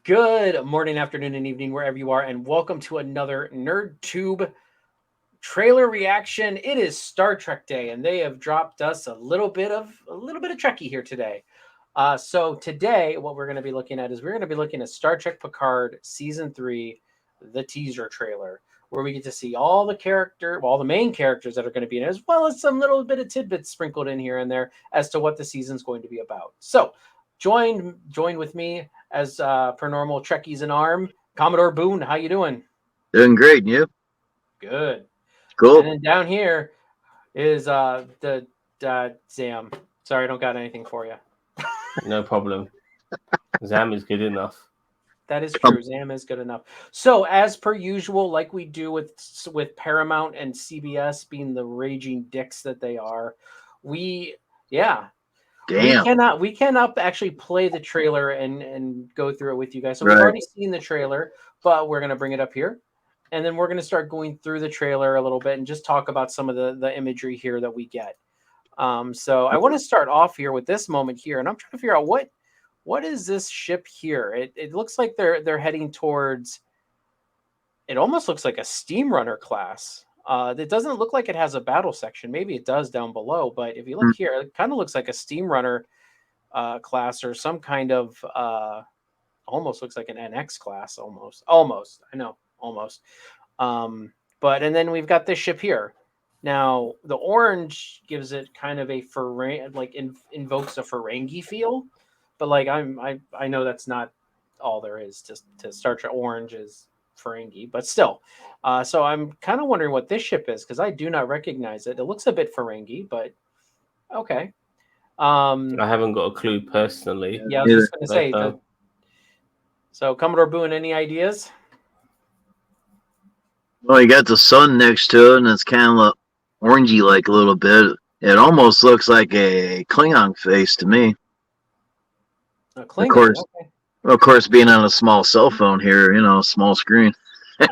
Good morning, afternoon, and evening, wherever you are, and welcome to another NerdTube trailer reaction. It is Star Trek Day, and they have dropped us a little bit of Trekkie here today. So today, what we're going to be looking at is we're going to be looking at Star Trek Picard Season 3, the teaser trailer, where we get to see all the main characters that are going to be in it, as well as some little bit of tidbits sprinkled in here and there as to what the season's going to be about. So join with me as per normal Trekkies in arm. Commodore Boone, how you doing? Doing great, and you? Good. And Cool. then down here is the Zam. Sorry, I don't got anything for you. No problem. Zam is good enough. That is Um, true. Zam is good enough. So, as per usual, like we do with Paramount and CBS being the raging dicks that they are, we yeah we damn. cannot we cannot actually play the trailer and go through it with you guys. So we've Right. already seen the trailer, but we're gonna bring it up here, and then we're gonna start going through the trailer a little bit and just talk about some of the imagery here that we get. So I want to start off here with this moment here, and I'm trying to figure out what is this ship here? It looks like they're heading towards. It almost looks like a steam runner class. It doesn't look like it has a battle section. Maybe it does down below, but if you look Mm, here, it kind of looks like a steam runner class or some kind of almost looks like an NX class. Almost. I know, almost. But and then we've got this ship here. Now the orange gives it kind of a invokes a Ferengi feel, but like I know that's not all there is to Star Trek. Orange is Ferengi, but still. So I'm kind of wondering what this ship is because I do not recognize it. It looks a bit Ferengi, but okay. Um, I haven't got a clue personally, yeah, I was neither. just going to but say the. So Commodore Boone, any ideas? Well, you got the sun next to it, and it's kind of orangey like a little bit. It almost looks like a Klingon face to me. A Of Klingon. course, Okay. of course, being on a small cell phone here, small screen. Uh,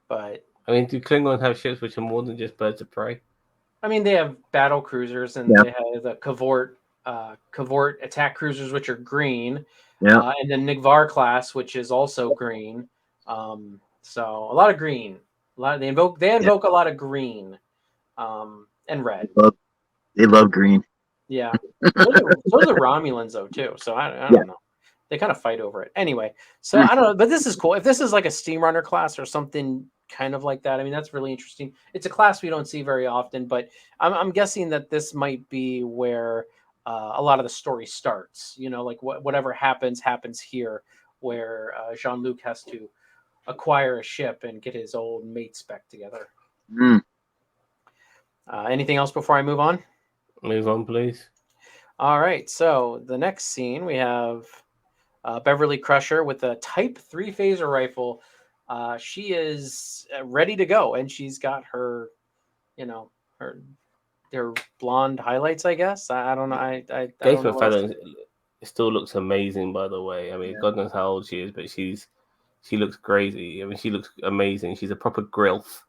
but I mean, do Klingons have ships which are more than just birds of prey? I mean, they have battle cruisers and Yeah, they have the cavort attack cruisers, which are green, yeah, and then Nigvar class, which is also green. So a lot of green. A lot they yeah. invoke a lot of green, and They red. love, they love green. Yeah. So do the Romulans though too. So I Yeah. don't know. They kind of fight over it. Anyway, so I don't know, but this is cool. If this is like a steam runner class or something kind of like that, I mean that's really interesting. It's a class we don't see very often, but I'm guessing that this might be where a lot of the story starts. You know, like whatever happens here, where Jean Luc has to acquire a ship and get his old mates back together. Mm. Anything else before I move on? Move on, please. All right. So the next scene we have Beverly Crusher with a Type 3 phaser rifle. She is ready to go, and she's got her, you know, her her blonde highlights. I guess I don't know. I don't know Gates what else to McFadden say. still looks amazing, by the way. I mean, Yeah. God knows how old she is, but she looks crazy. I mean, she looks amazing. She's a proper grilf,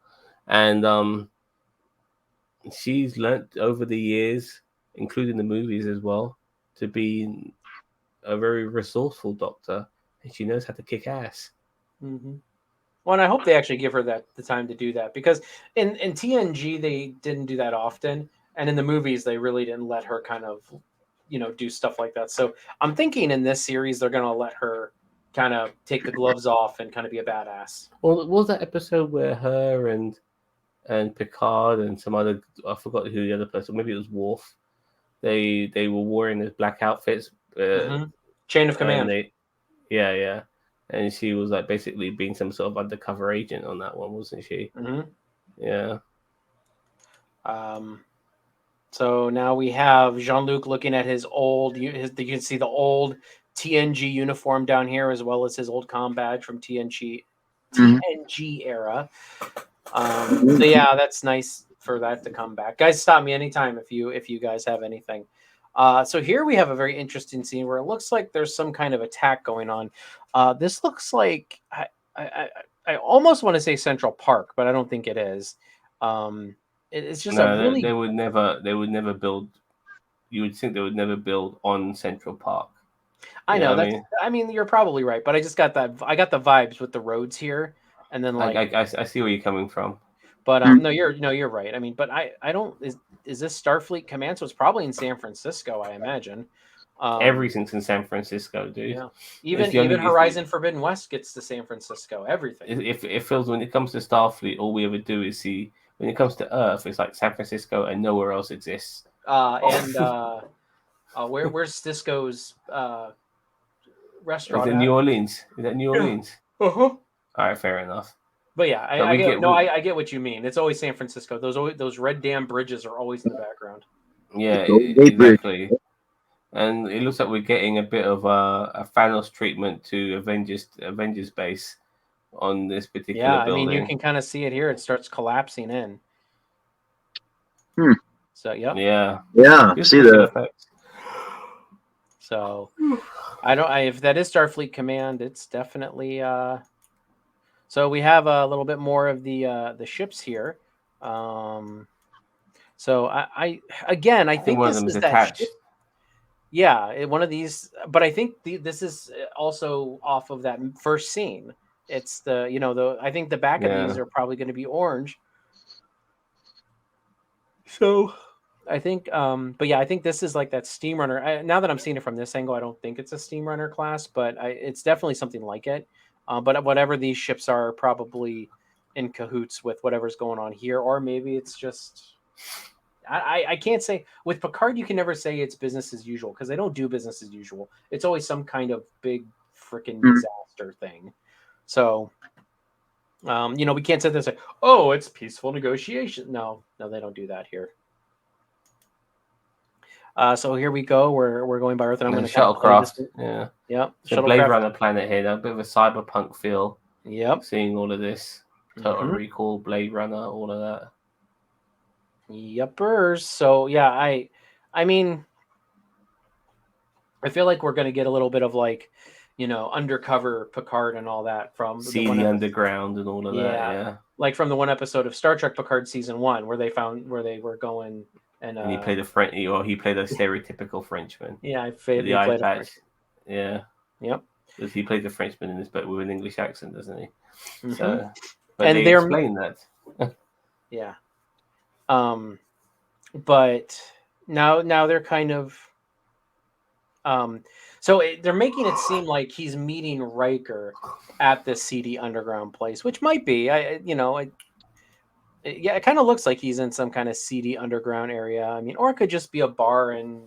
and she's learnt over the years, including the movies as well, to be a very resourceful doctor, and she knows how to kick ass. Mm-hmm. Well, and I hope they actually give her the time to do that because in TNG they didn't do that often, and in the movies they really didn't let her kind of do stuff like that. So I'm thinking in this series they're gonna let her kind of take the gloves off and kind of be a badass. Well, what was that episode where her and Picard and some other, I forgot who the other person, maybe it was Worf. They were wearing those black outfits, Hmm. Chain of and command. yeah, and she was like basically being some sort of undercover agent on that one, wasn't she? Hmm. Yeah. Um, so now we have Jean Luc looking at his old. You can see the old TNG uniform down here, as well as his old comm badge from Mhm. TNG era. So yeah, that's nice for that to come back. Guys, stop me anytime if you guys have anything. So here we have a very interesting scene where it looks like there's some kind of attack going on. This looks like I, I almost want to say Central Park, but I don't think it is. It's just a No, really. they would never. They would never build. You would think they would never build on Central Park. I You know know what I that's. mean? I mean, you're probably right, but I just got that. I got the vibes with the roads here, and then like, I see where you're coming from. but Hmm. no, you're right. I mean, but I don't. Is this Starfleet Command? So it's probably in San Francisco, I imagine. Everything's in San Francisco, dude. Yeah. It's Even the only Horizon Forbidden West gets to San Francisco. Everything. if it feels when it comes to Starfleet, all we ever do is see. When it comes to Earth, it's like San Francisco and nowhere else exists. And where's Cisco's Is restaurant it at? New Orleans? Is that New Yeah. Orleans? Uh-huh. All right, fair enough. But yeah, But I we get get no, we, I get what you mean. It's always San Francisco. Those red dam bridges are always in the background. yeah, Golden Gate Bridge. exactly. And it looks like we're getting a bit of a Thanos treatment to Avengers base on this particular Yeah, I mean you building. can kind of see it here. It starts collapsing in. Hmm. So yep. Yeah, Yeah, good see special that. effects. So if that is Starfleet Command, it's definitely so we have a little bit more of the ships here. So I again I I think think one of this them is is that attached. ship. Yeah, one of these, but I think this is also off of that first scene. It's the I think the back of these Yeah, are probably going to be orange. So I think, but yeah, I think this is like that steam runner. Now that I'm seeing it from this angle, I don't think it's a steam runner class, but it's definitely something like it. But whatever these ships are probably in cahoots with whatever's going on here, or maybe it's just. I can't say with Picard you can never say it's business as usual because they don't do business as usual. It's always some kind of big freaking Hmm. disaster thing. So we can't sit there and say, "Oh, it's peaceful negotiation." No, they don't do that here. So here we go. We're going by Earth, and I'm and going to kind of play this. shuttlecraft. Yeah, Yep, it's a Blade shuttlecraft. Runner planet here. A bit of a cyberpunk feel. Yep. Seeing all of this, Total Mhm. Recall, Blade Runner, all of that. Yepers. So yeah, I mean, I feel like we're going to get a little bit of like, undercover Picard and all that from the See one the episode. underground and all of that. Yeah, Like from the one episode of Star Trek Picard season 1 where they were going and and he played a French, or he played a stereotypical Frenchman. yeah, With he the eye played a patch. French. Yeah, Yep. because he plays a Frenchman in this, but with an English accent, doesn't he? Mhm. So, but And they they're explain that. yeah. But now they're kind of so they're making it seem like he's meeting Riker at this seedy underground place, which might be. Yeah, it kind of looks like he's in some kind of seedy underground area. I mean, or it could just be a bar and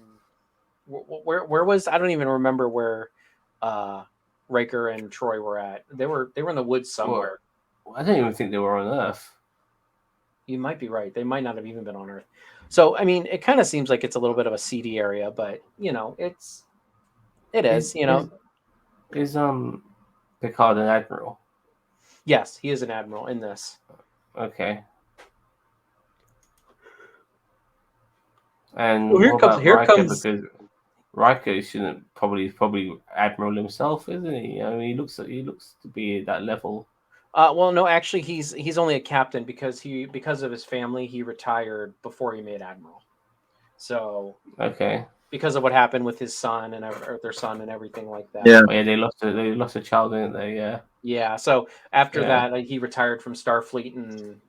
where was I don't even remember where Riker and Troy were at. They were in the woods somewhere. Well, I don't even think they were on Earth. You might be right. They might not have even been on Earth. So I mean, it kind of seems like it's a little bit of a seedy area, but it is. Is Picard an admiral? Yes, he is an admiral in this. Okay. And Well, what about Riker? Because Riker shouldn't probably admiral himself, isn't he? I mean, he looks to be at that level. Well, no, actually, he's only a captain because of his family, he retired before he made admiral. So Okay. because of what happened with his son and their son and everything like that. Yeah. Oh, yeah, they lost a child, didn't they? Yeah. Yeah. So after that, he retired from Starfleet, and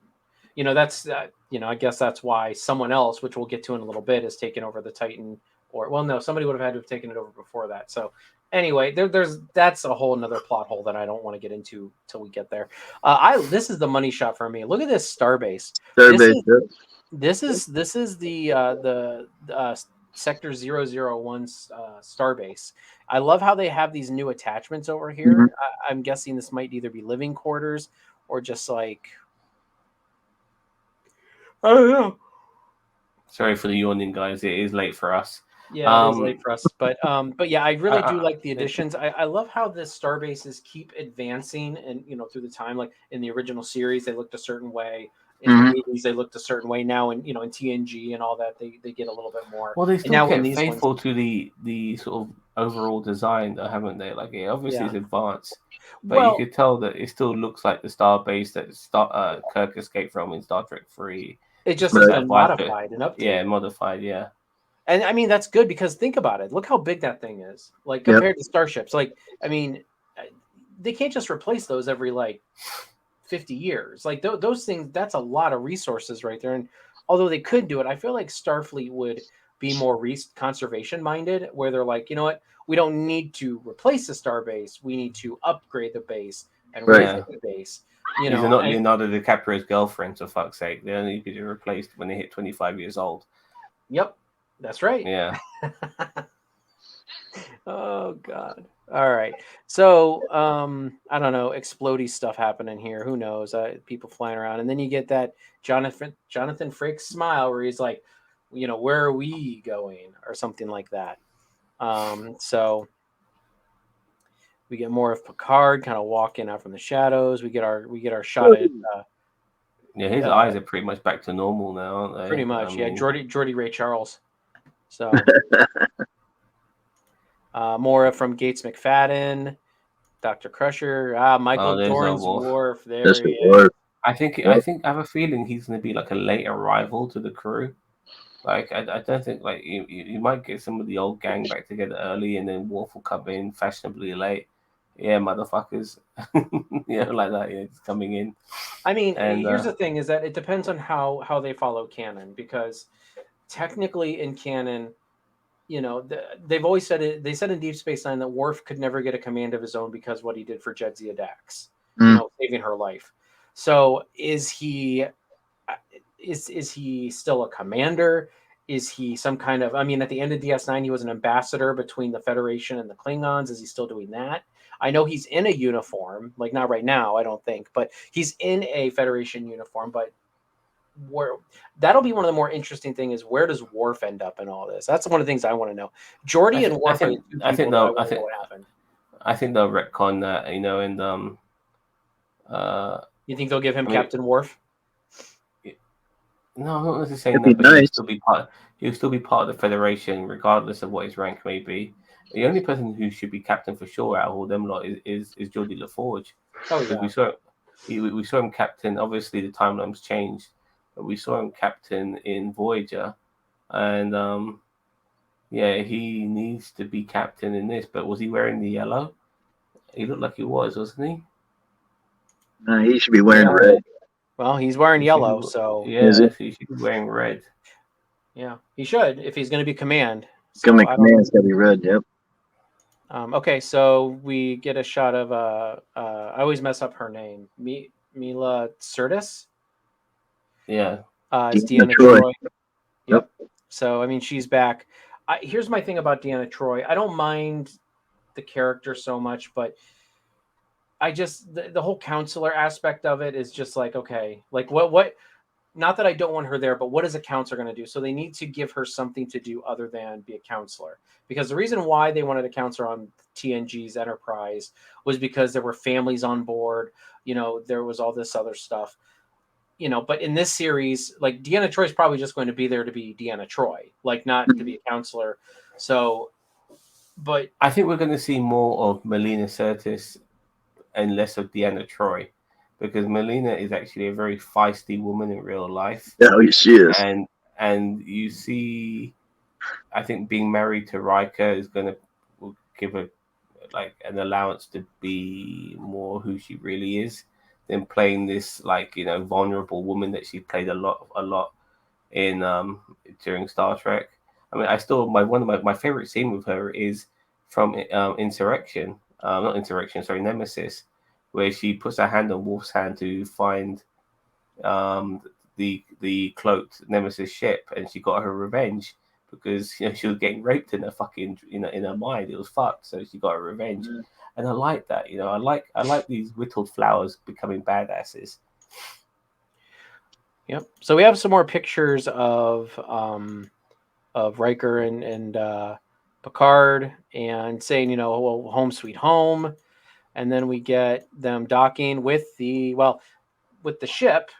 that's I guess that's why someone else, which we'll get to in a little bit, has taken over the Titan. Or well, no, somebody would have had to have taken it over before that. So anyway, that's a whole another plot hole that I don't want to get into till we get there. This is the money shot for me. Look at this starbase. This is the Sector 001 starbase. I love how they have these new attachments over here. Mhm. I'm guessing this might either be living quarters or just like I don't know. Sorry for the yawning, guys. It is late for us. Yeah, it is late for us, but yeah, I really do like the additions. I love how the star bases keep advancing, and through the time. Like in the original series, they looked a certain way. In the movies, they looked a certain way. Now, in TNG and all that, they get a little bit more. Well, they And still now get in these faithful ones, to the sort of overall design, though, haven't they? Like it obviously is advanced, but well, you could tell that it still looks like the star base that Kirk escaped from in Star Trek 3. it just With has that been Viper. modified and updated. Yeah, modified. Yeah. And I mean, that's good because think about it. Look how big that thing is, like Yep. compared to starships. Like, I mean, they can't just replace those every like 50 years. Like those things, that's a lot of resources right there. And although they could do it, I feel like Starfleet would be more conservation minded, where they're like, you know what, we don't need to replace the starbase. We need to upgrade the base and Right. refit the base. You These know, are not and, Leonardo DiCaprio's girlfriends, for fuck's sake. They only get replaced when they hit 25 years old. yep, that's right. Yeah. Oh God. All right. So I don't know, explodey stuff happening here. Who knows? People flying around. And then you get that Jonathan Frakes smile where he's like, you know, where are we going? Or something like that. So we get more of Picard kind of walking out from the shadows. We get our shot at Yeah, his eyes are pretty much back to normal now, aren't they? pretty much, I mean, Geordie Ray Charles. So more from Gates McFadden, Dr. Crusher, Michael there's Dorn's Worf. Worf. There That's he the is. word. I have a feeling he's going to be like a late arrival to the crew. Like, I don't think, like, you might get some of the old gang back together early, and then Worf will come in fashionably late. Yeah, motherfuckers. Yeah, like that. Yeah, just coming in. I mean, And here's the thing: is that it depends on how they follow canon, because technically in canon, you know, they've always said it. They said in Deep Space Nine that Worf could never get a command of his own because what he did for Jadzia Dax, you know, saving her life. So is he still a commander? Is he some kind of? I mean, at the end of DS9, he was an ambassador between the Federation and the Klingons. Is he still doing that? I know he's in a uniform, like not right now, I don't think, but he's in a Federation uniform. But where that'll be one of the more interesting things is where does Worf end up in all this? That's one of the things I want to know. Geordi and Worf are the two people that I want to know what happened. I think they'll retcon that, you know, and you think they'll give him Captain Worf? No, I'm not necessarily saying that, but he'll still be part of the Federation, regardless of what his rank may be. The only person who should be captain for sure out of all them lot is Geordie LaForge. Oh yeah, we saw him captain. Obviously, the timeline's changed, but we saw him captain in Voyager, and yeah, he needs to be captain in this. But was he wearing the yellow? He looked like he was, wasn't he? He should be wearing red. Well, he's wearing yellow, so yeah, he should be wearing red. Yeah, he should if he's going to be command. So command's got to be red. Yep. Okay, so we get a shot of I always mess up her name, Mila Sirtis. Yeah, it's Deanna Troi. Yep. So I mean, she's back. Here's my thing about Deanna Troi. I don't mind the character so much, but I just the whole counselor aspect of it is just like, okay, like what not that I don't want her there, but what is a counselor going to do? So they need to give her something to do other than be a counselor. Because the reason why they wanted a counselor on TNG's Enterprise was because there were families on board. You know, there was all this other stuff. You know, but in this series, like Deanna Troy's probably just going to be there to be Deanna Troi, like not to be a counselor. So, but I think we're going to see more of Melina Sirtis and less of Deanna Troi. Because Melina is actually a very feisty woman in real life. Yeah, she is. And you see, I think being married to Riker is going to give her like an allowance to be more who she really is than playing this like, you know, vulnerable woman that she played a lot in during Star Trek. I mean, one of my favorite scene with her is from Nemesis, where she puts her hand on Worf's hand to find the cloaked Nemesis ship, and she got her revenge because, you know, she was getting raped in her fucking, you know, in her mind. It was fucked, so she got her revenge. Mm. And I like that, you know. I like these whittled flowers becoming badasses. Yep. So we have some more pictures of Riker and Picard, and saying, you know, well, home sweet home. And then we get them docking with the ship.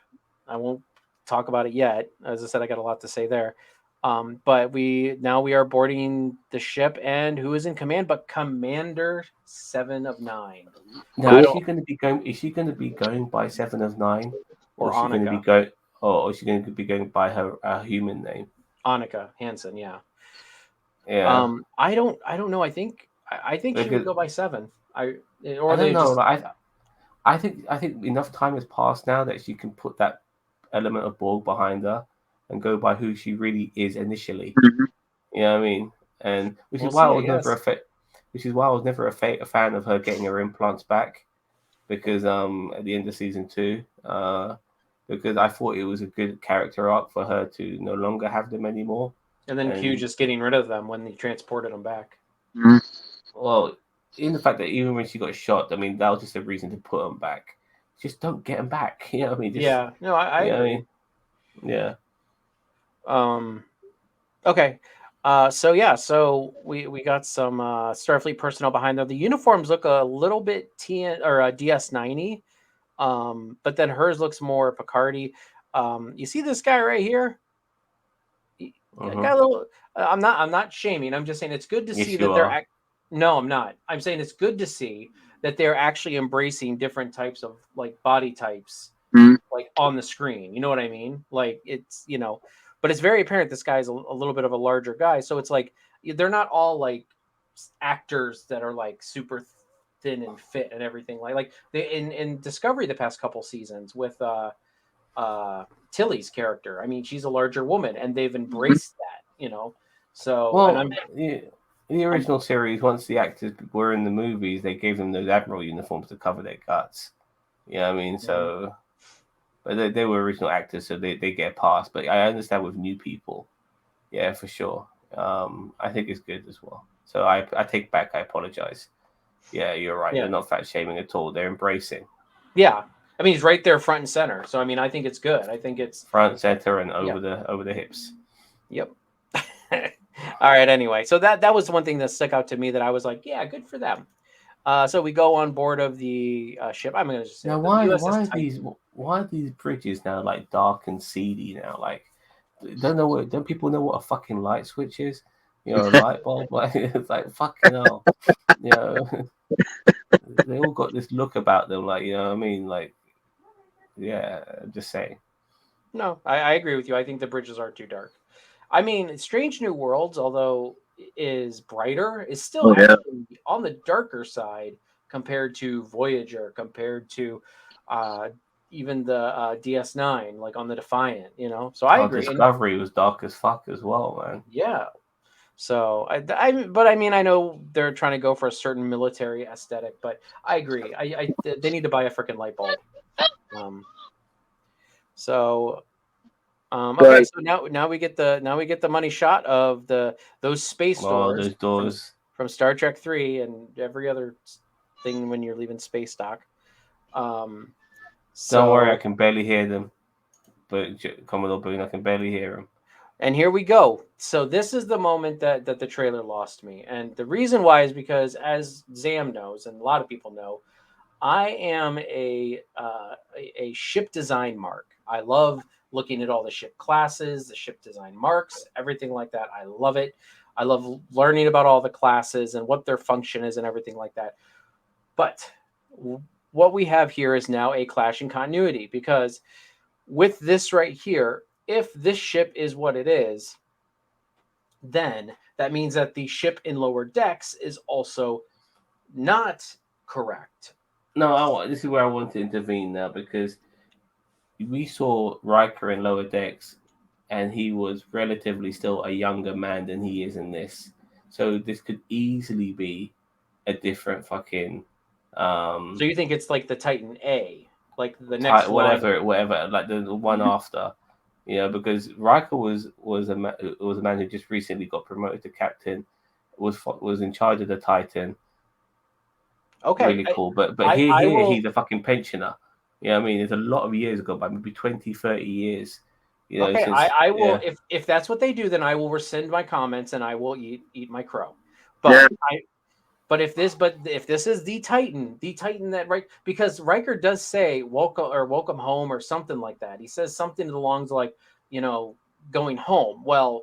I won't talk about it yet. As I said, I got a lot to say there. But we are boarding the ship, and who is in command but Commander 7 of 9. Now, is she going to be going by 7 of 9, or is she going to be going by her human name? Annika Hansen, yeah. Yeah, I don't know. I think she would because go by 7. I Or don't they know. just Like, I think enough time has passed now that she can put that element of Borg behind her and go by who she really is initially. Mhm. You know what I mean? And which is we'll why I see, I was never guess. a fan of her getting her implants back because at the end of season 2, because I thought it was a good character arc for her to no longer have them anymore. And then Q And just getting rid of them when they transported them back. Mhm. well, in the fact that even when she got shot, I mean that was just a reason to put them back. Just don't get them back. You know what I mean? Just Yeah, no, I you know what I agree. mean? Yeah. Um, okay. So yeah, so we got some Starfleet personnel behind there. The uniforms look a little bit TN or DS90, but then hers looks more Picardy. You see this guy right here? Got Uh-huh. a little. I'm not shaming. I'm just saying it's good to see Yes, you that they're. are. No, I'm not. I'm saying it's good to see that they're actually embracing different types of like body types Mhm. like on the screen. You know what I mean? Like it's but it's very apparent this guy's a little bit of a larger guy. So it's like they're not all like actors that are like super thin and fit and everything. Like they in Discovery the past couple seasons with Tilly's character. I mean, she's a larger woman, and they've Mhm. embraced that. So, and Well, in the I'm original series, once the actors were in the movies, they gave them those admiral uniforms to cover their guts. You know what I mean? Mhm. So, but they were original actors, so they get a pass. But I understand with new people, yeah, for sure. I think it's good as well. So I take back. I apologize. Yeah, you're right. Yeah, They're not fat shaming at all. They're embracing yeah. I mean, he's right there, front and center. So, I mean, I think it's good. I think it's front, center, and yeah, over the hips. yep. All right. Anyway, so that was one thing that stuck out to me that I was like, yeah, good for them. So we go on board of the ship. I'm going to just say Now, it, the USS Titan. why are these bridges now like dark and seedy now? Like, don't people know what a fucking light switch is? You know, a light bulb. Like, it's like fucking hell. You know, they all got this look about them. Like, you know what I mean? Like, yeah, I'm just saying. No, I agree with you. I think the bridges are too dark. I mean, Strange New Worlds, although is brighter, is still Oh yeah. actually on the darker side compared to Voyager, compared to uh, even the DS9, like on the Defiant. So I Our agree, and Discovery was dark as fuck as well, man. yeah. So but I mean, I know they're trying to go for a certain military aesthetic, but I agree. They need to buy a freaking light bulb. Um, so okay, But so now we get the money shot of those space Oh, doors those from doors. Star Trek 3 and every other thing when you're leaving space dock. Um, Don't worry, I so can barely hear them. But Commodore Boone, I can barely hear them. and here we go. So this is the moment that the trailer lost me, and the reason why is because as Zam knows and a lot of people know, I am a ship design mark. I love looking at all the ship classes, the ship design marks, everything like that. I love it. I love learning about all the classes and what their function is and everything like that. But what we have here is now a clash in continuity because with this right here, if this ship is what it is, then that means that the ship in lower decks is also not correct. No, this is where I want to intervene now because we saw Riker in Lower Decks, and he was relatively still a younger man than he is in this. So this could easily be a different fucking So you think it's like the Titan A, like the next type, one? whatever, like the one after, you know, because Riker was a man who just recently got promoted to captain, was in charge of the Titan, Okay, really cool. But I here I here will. he's a fucking pensioner. You know what I mean? It's a lot of years ago, by maybe 20, 30 years. You know, Okay, since I will. yeah. If that's what they do, then I will rescind my comments and I will eat my crow. yeah, But if this is the Titan that right because Riker does say welcome home or something like that. He says something along the like you know going home. Well,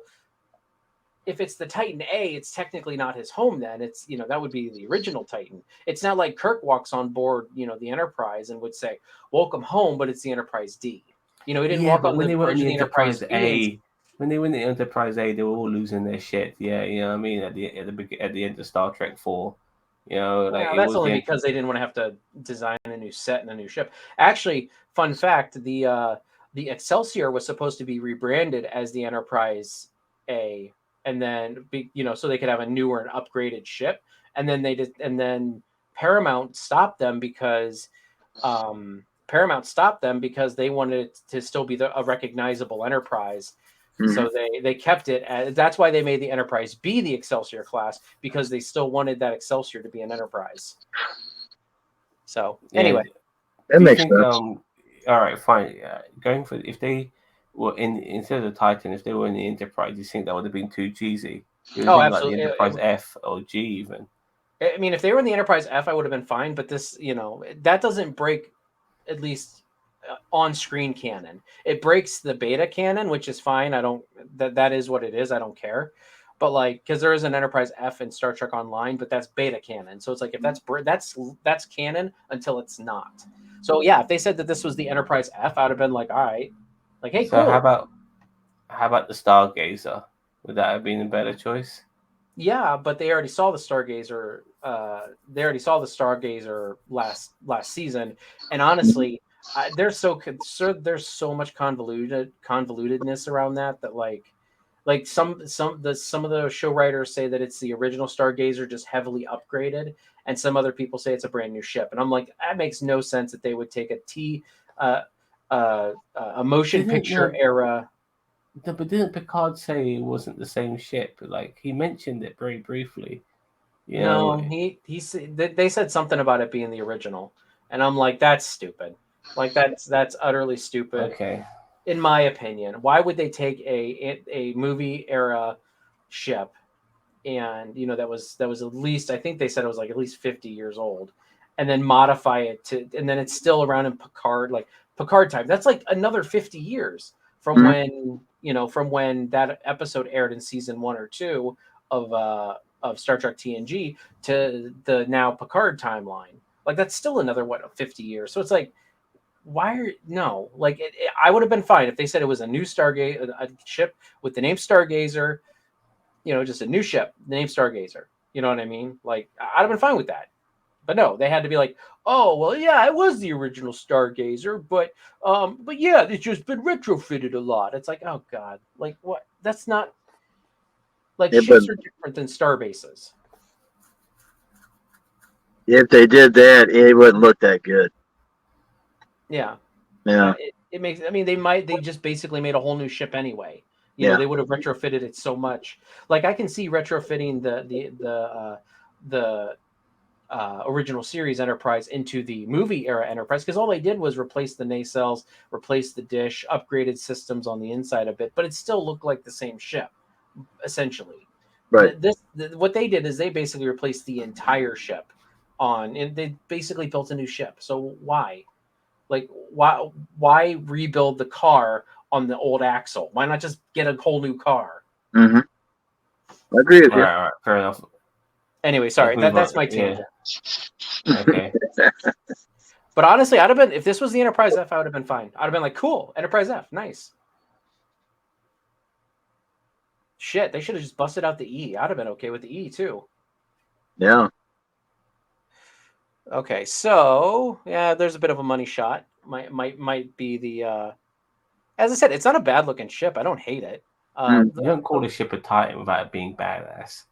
if it's the Titan A, it's technically not his home then. It's, that would be the original Titan. It's not like Kirk walks on board, the Enterprise and would say, welcome home, but it's the Enterprise D. He didn't Yeah, walk but on when the they were on bridge of the the Enterprise Enterprise B and A, when they went to Enterprise A, they were all losing their shit. Yeah, you know what I mean. At the end of Star Trek 4, you know, like Well, it that's was only the because they didn't want to have to design a new set and a new ship. Actually, fun fact: the Excelsior was supposed to be rebranded as the Enterprise A, and then so they could have a newer and upgraded ship. And then and then Paramount stopped them because they wanted it to still be a recognizable Enterprise. So they kept it that's why they made the Enterprise B the Excelsior class, because they still wanted that Excelsior to be an Enterprise. So anyway, That do you makes think? sense. All right, fine. Going for if they were instead of the Titan, if they were in the Enterprise, do you think that would have been too cheesy? You would think like the absolutely. Enterprise F or G even. I mean, if they were in the Enterprise F, I would have been fine. But this, that doesn't break, at least on-screen canon. It breaks the beta canon, which is fine. I don't. That is what it is. I don't care. But like, because there is an Enterprise F in Star Trek Online, but that's beta canon. So it's like, if that's canon until it's not. So yeah, if they said that this was the Enterprise F, I would have been like, all right, like, hey, So cool. how about the Stargazer? Would that have been a better choice? Yeah, but they already saw the Stargazer. Last season, and honestly, there's so much convolutedness around that some of the show writers say that it's the original Stargazer just heavily upgraded, and some other people say it's a brand new ship. And I'm like, that makes no sense that they would take a motion picture era. No, but didn't Picard say it wasn't the same ship? Like he mentioned it very briefly. You know, No, they said something about it being the original, and I'm like, that's stupid. Like that's utterly stupid, okay. in my opinion. Why would they take a movie era ship, and that was at least, I think they said it was like at least 50 years old, and then modify it and then it's still around in Picard, like Picard time. That's like another 50 years from when that episode aired in season 1 or 2 of Star Trek TNG to the now Picard timeline. Like that's still another 50 years. So it's like, I would have been fine if they said it was a new Stargate, a ship with the name Stargazer, just a new ship, the name Stargazer. You know what I mean? Like, I'd have been fine with that. But no, they had to be like, oh, well, yeah, it was the original Stargazer, but yeah, it's just been retrofitted a lot. It's like, oh God, like what? That's not, like, Yeah, ships but are different than star bases. if they did that, it wouldn't look that good. Yeah. Yeah. It makes, I mean, they just basically made a whole new ship anyway. Yeah. They would have retrofitted it so much. Like, I can see retrofitting the original series Enterprise into the movie era Enterprise, because all they did was replace the nacelles, replace the dish, upgraded systems on the inside a bit, but it still looked like the same ship, essentially. Right. What they did is they basically replaced the entire ship and they basically built a new ship. So why? Like, why rebuild the car on the old axle? Why not just get a whole new car? Mm-hmm. I agree with you. All right, fair enough. Anyway, sorry, Let's move that's on. my tangent. Yeah. Okay. But honestly, I'd have been, if this was the Enterprise F, I would have been fine. I'd have been like, cool, Enterprise F, nice. Shit, they should have just busted out the E. I'd have been okay with the E too. Yeah. Okay, so yeah, there's a bit of a money shot. Might be the as I said, it's not a bad looking ship. I don't hate it. You don't call a ship a Titan without it being badass.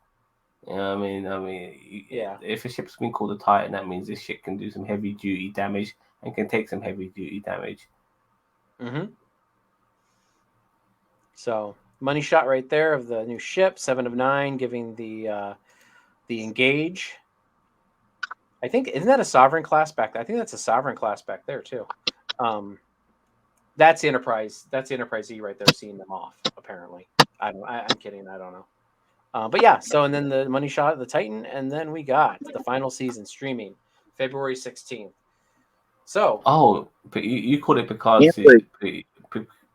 You know what I mean, Yeah. If a ship's been called a Titan, that means this ship can do some heavy duty damage and can take some heavy duty damage. Mm-hmm. So money shot right there of the new ship, 7 of 9, giving the Engage. I think, isn't that a Sovereign class back there? I think that's a Sovereign class back there too. That's the Enterprise. That's the Enterprise E right there, seeing them off. Apparently, I'm kidding. I don't know. But yeah. So, and then the money shot of the Titan, and then we got the final season streaming February 16th. So, but you call it Picard,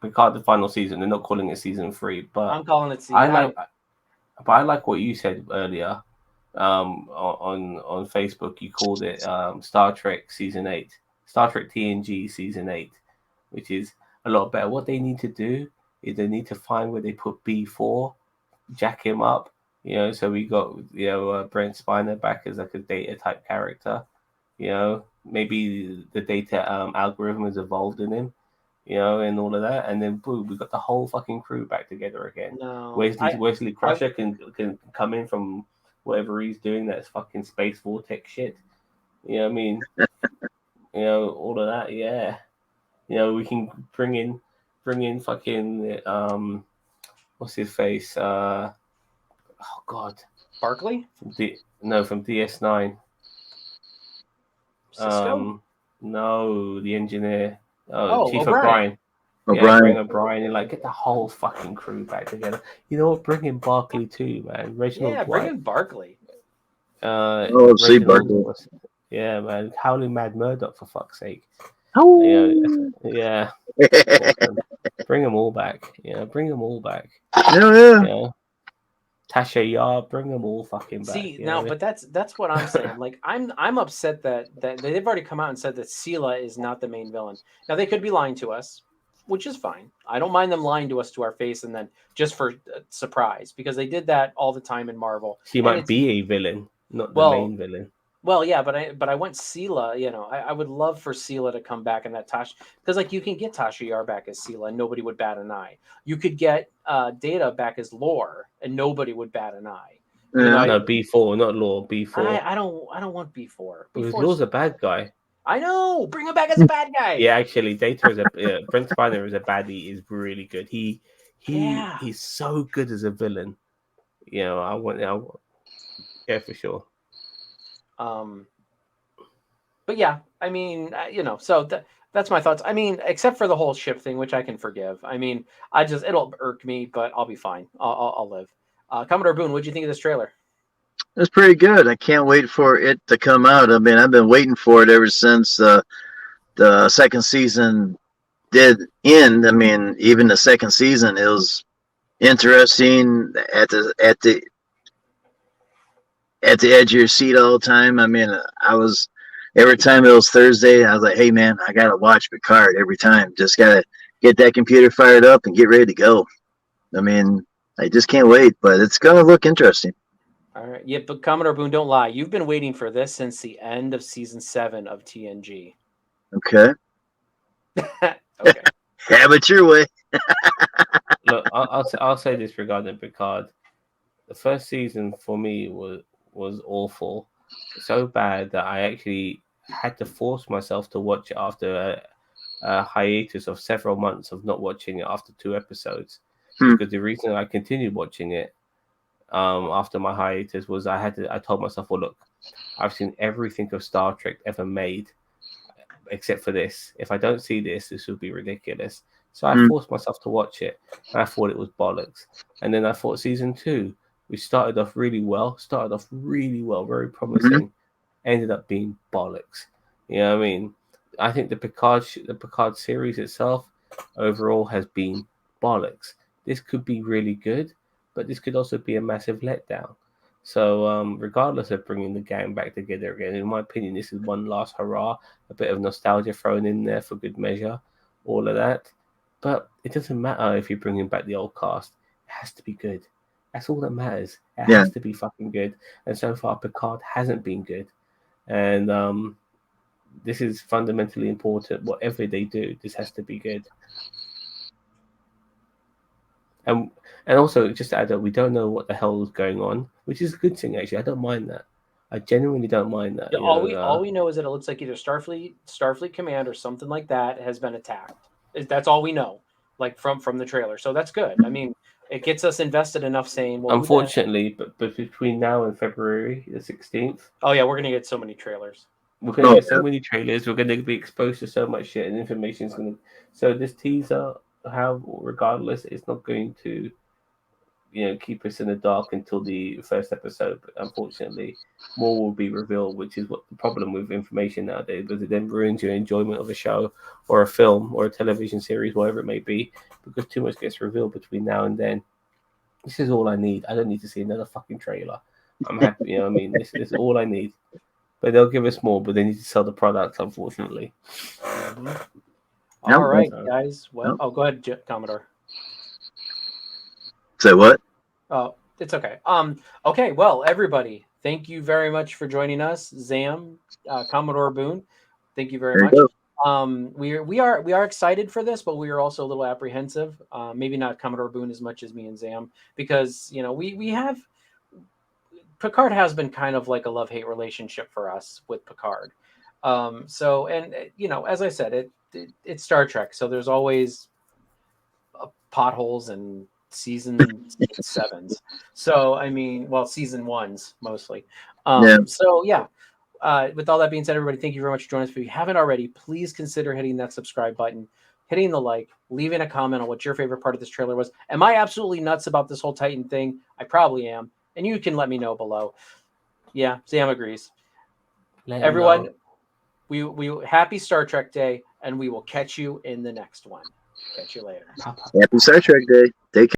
Picard the final season. They're not calling it season 3, but I'm calling it season. I like what you said earlier. On Facebook, you called it Star Trek season 8, Star Trek TNG season 8, which is a lot better. What they need to do is they need to find where they put B4, jack him up. So we got Brent Spiner back as like a data type character. Maybe the data algorithm has evolved in him. And all of that, and then boom, we got the whole fucking crew back together again. No, Wesley Crusher can come in from whatever he's doing, that's fucking space vortex shit. You know what I mean? All of that, yeah. We can bring in fucking what's his face? Oh God, Barkley? from DS9. Cisco? No, the engineer. Oh, Chief O'Brien. Yeah, bring O'Brien and like get the whole fucking crew back together. You know what? Bring in Barkley too, man. Reginald Dwight. Bring in Barkley. See Barkley. Yeah, man. Howling Mad Murdoch, for fuck's sake. Oh. Yeah. Bring them all back. Yeah, bring them all back. Yeah. Tasha Yar, bring them all fucking back. See, now, but that's what I'm saying. Like, I'm upset that they've already come out and said that Sela is not the main villain. Now, they could be lying to us, which is fine. I don't mind them lying to us to our face and then just for surprise, because they did that all the time in Marvel. She might be a villain, not the main villain. Well, yeah, but I want Sela. I would love for Sela to come back and that Tasha, because like you can get Tasha Yar back as Sela and nobody would bat an eye. You could get Data back as Lore and nobody would bat an eye. No, B4, not Lore. B4. I don't want B4. Lore's a bad guy. I know. Bring him back as a bad guy. Yeah, actually, Data is Brent Spiner as a baddie is really good. He's so good as a villain. Yeah, for sure. But yeah, I mean, so that's my thoughts. I mean, except for the whole ship thing, which I can forgive. I mean, it'll irk me, but I'll be fine. I'll live. Commodore Boone, what'd you think of this trailer? It's pretty good. I can't wait for it to come out. I mean, I've been waiting for it ever since the second season did end. I mean, even the second season, it was interesting at the edge of your seat all the time. I mean, every time it was Thursday, I was like, hey man, I gotta watch Picard every time. Just gotta get that computer fired up and get ready to go. I mean, I just can't wait, but it's gonna look interesting. All right. Yeah, but Commodore Boone, don't lie. You've been waiting for this since the end of season 7 of TNG. Okay. Okay. Have it your way. Look, I'll say this regarding Picard. The first season for me was awful, so bad that I actually had to force myself to watch it after a hiatus of several months of not watching it after 2 episodes. Because the reason I continued watching it after my hiatus was I told myself, well, look, I've seen everything of Star Trek ever made except for this. If I don't see this would be ridiculous. So I forced myself to watch it, and I thought it was bollocks. And then I thought season 2, we started off really well, very promising, ended up being bollocks. You know what I mean? I think the Picard series itself overall has been bollocks. This could be really good, but this could also be a massive letdown. So regardless of bringing the gang back together again, in my opinion, this is one last hurrah, a bit of nostalgia thrown in there for good measure, all of that. But it doesn't matter if you're bringing back the old cast. It has to be good. That's all that matters. It has to be fucking good. And so far, Picard hasn't been good. And this is fundamentally important. Whatever they do, this has to be good. And also, just to add that we don't know what the hell is going on, which is a good thing, actually. I don't mind that. I genuinely don't mind that. All we know is that it looks like either Starfleet Command or something like that has been attacked. That's all we know, like from the trailer. So that's good. I mean, it gets us invested enough saying, well, unfortunately, but between now and February the 16th. Oh, yeah, we're going to get so many trailers. We're going to get so many trailers. We're going to be exposed to so much shit, and information is going to. So this teaser, regardless, it's not going to, keep us in the dark until the first episode. But unfortunately, more will be revealed, which is what the problem with information nowadays, because it then ruins your enjoyment of a show or a film or a television series, whatever it may be, because too much gets revealed between now and then. This is all I need. I don't need to see another fucking trailer. I'm happy. You know what I mean? This is all I need. But they'll give us more, but they need to sell the product, unfortunately. All right, guys. Well, go ahead, Commodore. So what? Oh, it's okay. Okay. Well, everybody, thank you very much for joining us, Zam, Commodore Boone. Thank you very There you much. go. We are excited for this, but we are also a little apprehensive. Maybe not Commodore Boone as much as me and Zam, because we have Picard has been kind of like a love-hate relationship for us with Picard. So, and as I said, it's Star Trek, so there's always potholes and season sevens. So, I mean, well, season ones mostly. Yeah. So yeah. With all that being said, everybody, thank you very much for joining us. If you haven't already, please consider hitting that subscribe button, hitting the like, leaving a comment on what your favorite part of this trailer was. Am I absolutely nuts about this whole Titan thing? I probably am. And you can let me know below. Yeah, Sam agrees. Let 'em Everyone, know. we happy Star Trek Day, and we will catch you in the next one. Catch you later. Papa. Happy Star Trek Day. Take care.